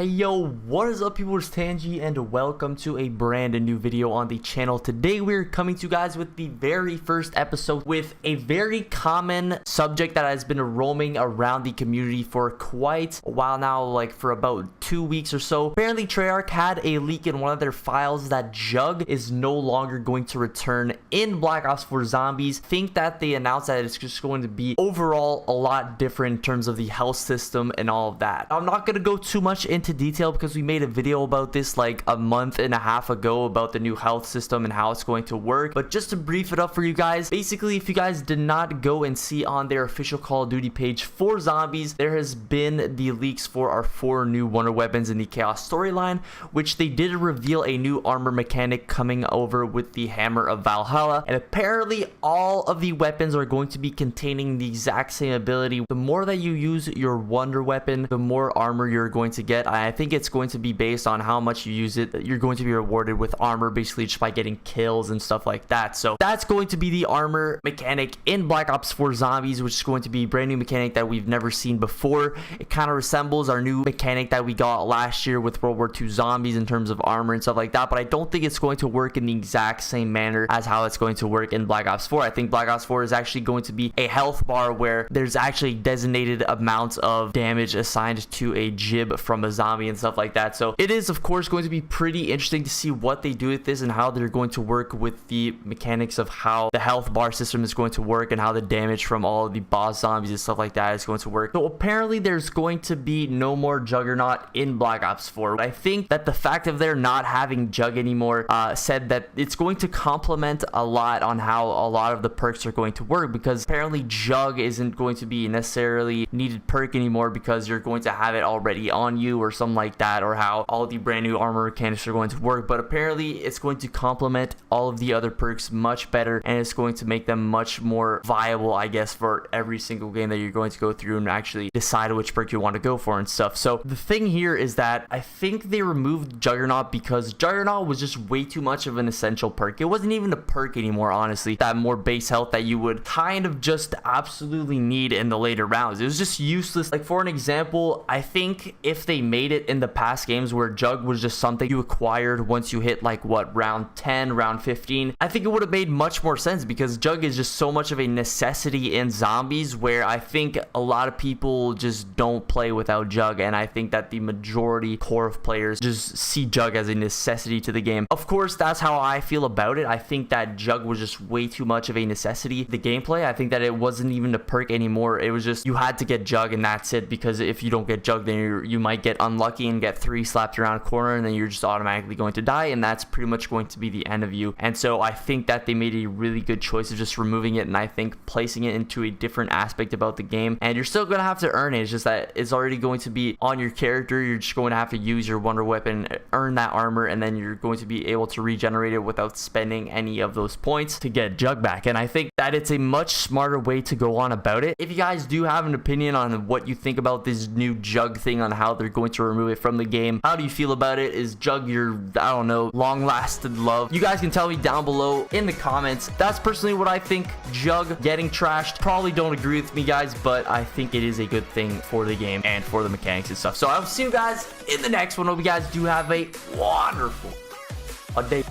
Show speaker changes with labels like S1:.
S1: Hey yo, what is up people, it's Tangi and welcome to a brand new video on the channel. Today we're coming to you guys with the very first episode with a very common subject that has been roaming around the community for quite a while now, like for about 2 weeks or so. Apparently Treyarch had a leak in one of their files that Jug is no longer going to return in Black Ops 4 Zombies. Think that they announced that it's just going to be overall a lot different in terms of the health system and all of that. I'm not going to go too much into detail because we made a video about this like a month and a half ago about the new health system and how it's going to work. But just to brief it up for you guys, basically if you guys did not go and see on their official Call of Duty page for Zombies, there has been the leaks for our 4 new wonder weapons in the Chaos storyline, which they did reveal a new armor mechanic coming over with the Hammer of Valhalla, and apparently all of the weapons are going to be containing the exact same ability. The more that you use your wonder weapon, the more armor you're going to get. I think it's going to be based on how much you use it. You're going to be rewarded with armor basically just by getting kills and stuff like that. So that's going to be the armor mechanic in Black Ops 4 Zombies, which is going to be a brand new mechanic that we've never seen before. It kind of resembles our new mechanic that we got last year with World War II Zombies in terms of armor and stuff like that, but I don't think it's going to work in the exact same manner as how it's going to work in Black Ops 4. I think Black Ops 4 is actually going to be a health bar where there's actually designated amounts of damage assigned to a jib from a zombie and stuff like that. So it is of course going to be pretty interesting to see what they do with this and how they're going to work with the mechanics of how the health bar system is going to work and how the damage from all of the boss zombies and stuff like that is going to work. So apparently there's going to be no more Juggernaut in Black Ops 4. I think that the fact of there not having Jug anymore said that it's going to complement a lot on how a lot of the perks are going to work, because apparently Jug isn't going to be necessarily needed perk anymore because you're going to have it already on you or something like that, or how all the brand new armor mechanics are going to work. But apparently it's going to complement all of the other perks much better, and it's going to make them much more viable, I guess, for every single game that you're going to go through and actually decide which perk you want to go for and stuff. So the thing here is that I think they removed Juggernaut because Juggernaut was just way too much of an essential perk. It wasn't even a perk anymore, honestly. That more base health that you would kind of just absolutely need in the later rounds. It was just useless. Like for an example, I think if they made it in the past games where Jug was just something you acquired once you hit like what, round 10, round 15, I think it would have made much more sense, because Jug is just so much of a necessity in Zombies, where I think a lot of people just don't play without Jug, and I think that the majority core of players just see Jug as a necessity to the game. Of course, that's how I feel about it. I think that Jug was just way too much of a necessity. The gameplay, I think that it wasn't even a perk anymore. It was just you had to get Jug and that's it, because if you don't get Jug, then you might get unlucky and get 3 slapped around a corner, and then you're just automatically going to die, and that's pretty much going to be the end of you. And so I think that they made a really good choice of just removing it, and I think placing it into a different aspect about the game. And you're still going to have to earn it. It's just that it's already going to be on your character. You're just going to have to use your wonder weapon, earn that armor, and then you're going to be able to regenerate it without spending any of those points to get Jug back. And I think that it's a much smarter way to go on about it. If you guys do have an opinion on what you think about this new Jug thing, on how they're going to remove it from the game, how do you feel about it? Is Jug your, I don't know, long-lasted love? You guys can tell me down below in the comments. That's personally what I think. Jug getting trashed, probably don't agree with me, guys, but I think it is a good thing for the game and for the mechanics and stuff. So I'll see you guys in the next one. Hope you guys do have a wonderful day.